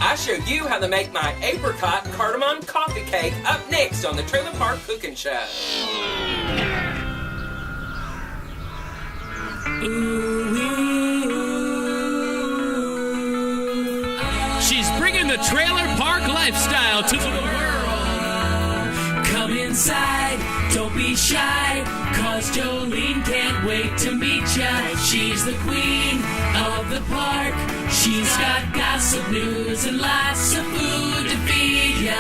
I show you how to make my Apricot Cardamom Coffee Cake up next on the Trailer Park Cooking Show. She's bringing the trailer park lifestyle to the world. Come inside, don't be shy, cause Jolene can't wait to meet ya. She's the queen of the park. She's got gossip, news, and lots of food to feed ya.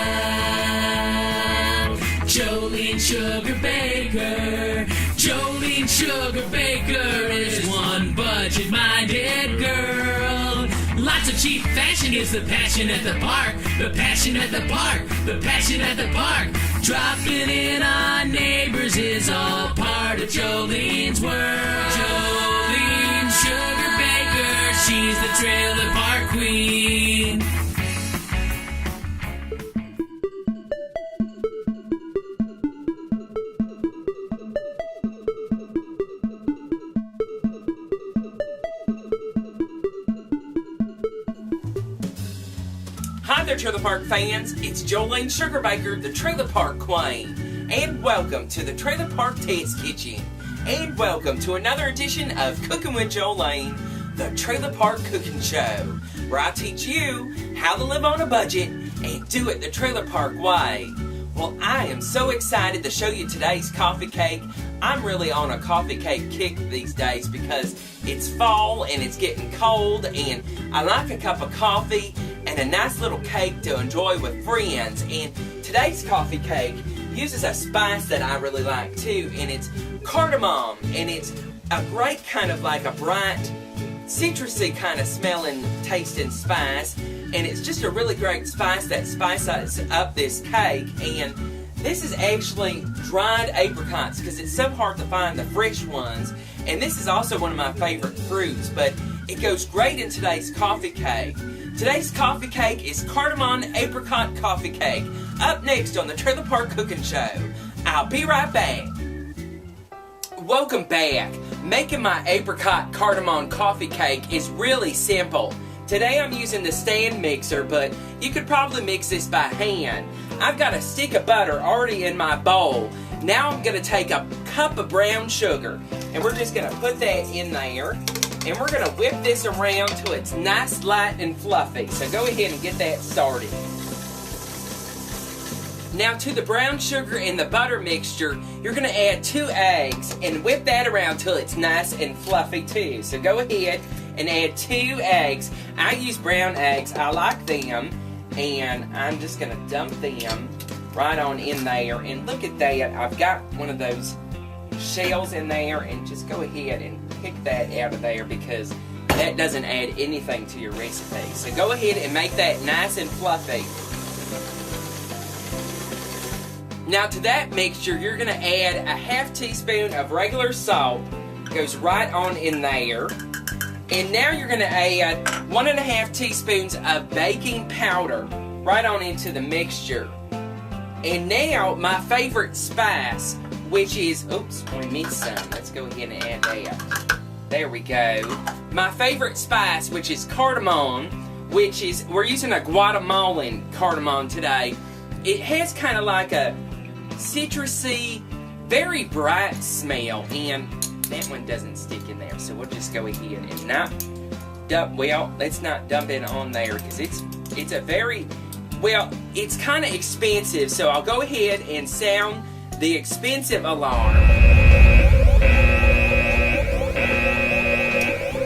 Jolene Sugarbaker. Jolene Sugarbaker is one budget-minded girl. Lots of cheap fashion is the passion at the park. The passion at the park. The passion at the park. Dropping in on neighbors is all part of Jolene's world. Jolene Sugarbaker, she's the trailer park queen. Hi there, Trailer Park fans. It's Jolene Sugarbaker, the Trailer Park Queen. And welcome to the Trailer Park Test Kitchen. And welcome to another edition of Cooking with Jolene, the Trailer Park Cooking Show, where I teach you how to live on a budget and do it the Trailer Park way. Well, I am so excited to show you today's coffee cake. I'm really on a coffee cake kick these days because it's fall and it's getting cold, and I like a cup of coffee and a nice little cake to enjoy with friends. And today's coffee cake uses a spice that I really like too, and it's cardamom, and it's a great kind of like a bright, citrusy kind of smelling, tasting spice, and it's just a really great spice that spices up this cake. And this is actually dried apricots because it's so hard to find the fresh ones, and this is also one of my favorite fruits, but it goes great in today's coffee cake. Today's coffee cake is Cardamom Apricot Coffee Cake, up next on the Trailer Park Cooking Show. I'll be right back. Welcome back. Making my Apricot Cardamom Coffee Cake is really simple. Today I'm using the stand mixer, but you could probably mix this by hand. I've got a stick of butter already in my bowl. Now I'm going to take a cup of brown sugar, and we're just going to put that in there. And we're going to whip this around till it's nice, light, and fluffy. So go ahead and get that started. Now to the brown sugar and the butter mixture, you're going to add 2 eggs and whip that around till it's nice and fluffy too. So go ahead and add 2 eggs. I use brown eggs. I like them. And I'm just going to dump them right on in there. And look at that. I've got one of those shells in there, and just go ahead and pick that out of there because that doesn't add anything to your recipe. So go ahead and make that nice and fluffy. Now to that mixture, you're going to add a ½ teaspoon of regular salt. Goes right on in there. And now you're going to add 1½ teaspoons of baking powder right on into the mixture. And now my favorite spice, which is, oops, we missed some. Let's go ahead and add that. There we go. My favorite spice, which is cardamom, which is, we're using a Guatemalan cardamom today. It has kind of like a citrusy, very bright smell, and that one doesn't stick in there, so we'll just go ahead and not dump, well, let's not dump it on there because it's a very, well, it's kind of expensive, so I'll go ahead and sound the expensive alarm.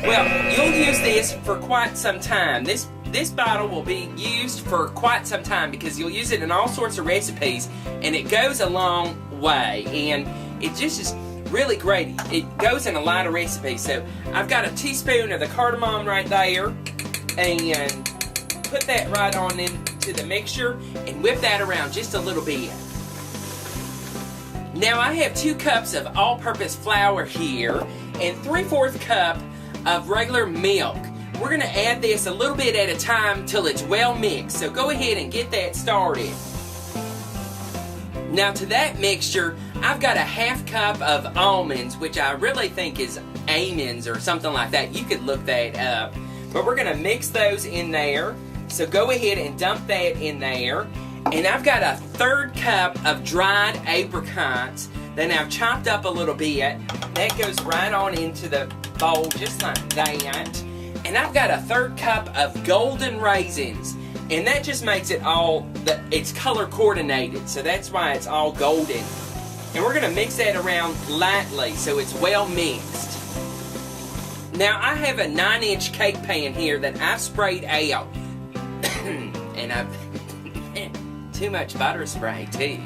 Well, you'll use this for quite some time. This bottle will be used for quite some time because you'll use it in all sorts of recipes, and it goes a long way, and it just is really great. It goes in a lot of recipes. So I've got a teaspoon of the cardamom right there, and put that right on into the mixture and whip that around just a little bit. Now I have 2 cups of all-purpose flour here and 3/4 cup of regular milk. We're going to add this a little bit at a time till it's well mixed, so go ahead and get that started. Now to that mixture, I've got a ½ cup of almonds, which I really think is almonds or something like that. You could look that up. But we're going to mix those in there. So go ahead and dump that in there. And I've got a 1/3 cup of dried apricots that I've chopped up a little bit. That goes right on into the bowl just like that. And I've got a 1/3 cup of golden raisins. And that just makes it all, it's color coordinated. So that's why it's all golden. And we're going to mix that around lightly so it's well mixed. Now I have a 9-inch cake pan here that I've sprayed out. And I've too much butter spray too.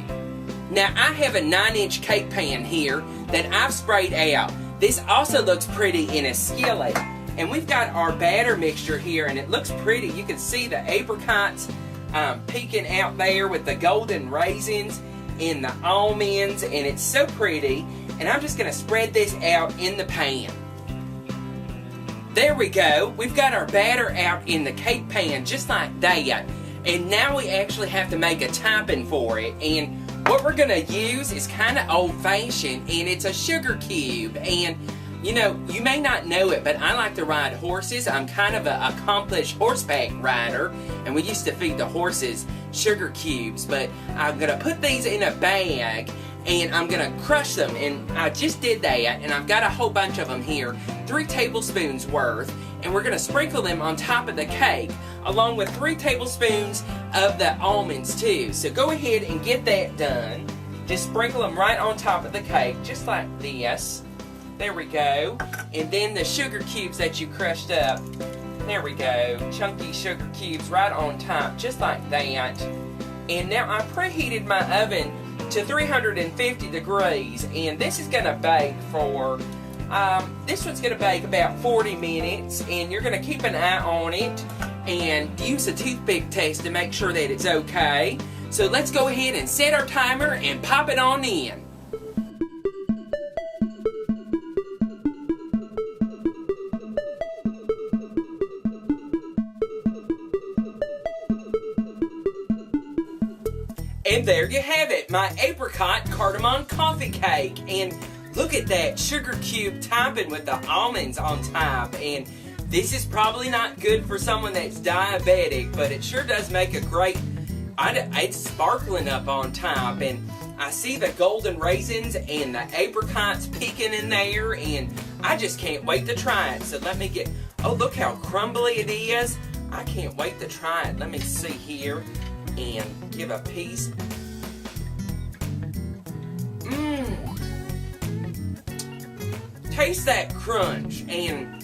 Now I have a 9-inch cake pan here that I've sprayed out. This also looks pretty in a skillet. And we've got our batter mixture here, and it looks pretty. You can see the apricots peeking out there with the golden raisins and the almonds, and it's so pretty. And I'm just going to spread this out in the pan. There we go. We've got our batter out in the cake pan just like that. And now we actually have to make a topping for it. And what we're going to use is kind of old-fashioned, and it's a sugar cube. And you know, you may not know it, but I like to ride horses. I'm kind of an accomplished horseback rider, and we used to feed the horses sugar cubes. But I'm going to put these in a bag, and I'm going to crush them. And I just did that, and I've got a whole bunch of them here, 3 tablespoons worth. And we're going to sprinkle them on top of the cake, along with 3 tablespoons of the almonds too. So go ahead and get that done. Just sprinkle them right on top of the cake, just like this. There we go. And then the sugar cubes that you crushed up. There we go. Chunky sugar cubes right on top, just like that. And now I preheated my oven to 350 degrees. And this is going to bake for, this one's going to bake about 40 minutes. And you're going to keep an eye on it and use a toothpick test to make sure that it's okay. So let's go ahead and set our timer and pop it on in. And there you have it, my Apricot Cardamom Coffee Cake. And look at that sugar cube topping with the almonds on top. And this is probably not good for someone that's diabetic, but it sure does make a great, it's sparkling up on top. And I see the golden raisins and the apricots peeking in there, and I just can't wait to try it. So let me get, oh, look how crumbly it is. I can't wait to try it. Let me see here and give a piece. Taste that crunch, and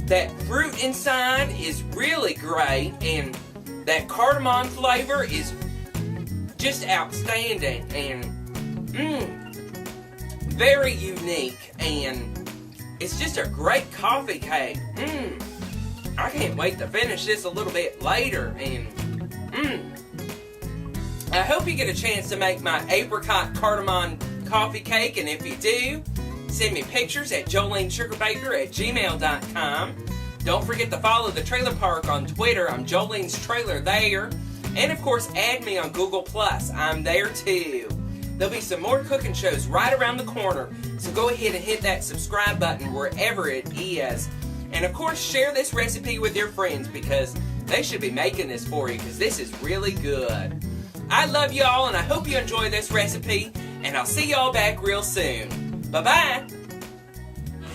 that fruit inside is really great, and that cardamom flavor is just outstanding, and very unique, and it's just a great coffee cake. I can't wait to finish this a little bit later, and I hope you get a chance to make my Apricot Cardamom Coffee Cake, and if you do, send me pictures at jolenesugarbaker@gmail.com. Don't forget to follow the Trailer Park on Twitter. I'm Jolene's Trailer there. And of course, add me on Google+. I'm there too. There'll be some more cooking shows right around the corner, so go ahead and hit that subscribe button wherever it is. And of course, share this recipe with your friends because they should be making this for you because this is really good. I love y'all, and I hope you enjoy this recipe, and I'll see y'all back real soon. Bye-bye.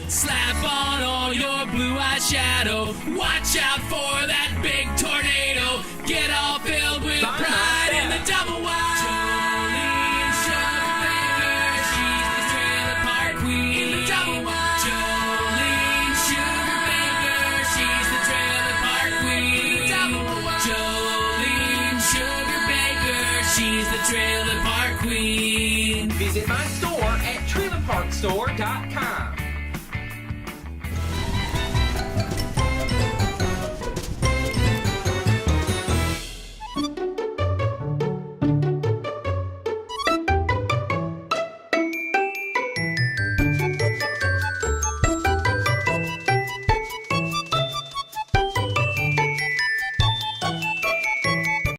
Slap on all your blue eyeshadow. Watch out for that big tornado. Get all filled with pride in the double wide. Jolene Sugarbaker, she's the trailer park queen. In the double wide. Jolene Sugarbaker, she's the trailer park queen. In the double wide. Jolene Sugarbaker, she's the trailer park queen. Visit my store at trailerparkstore.com.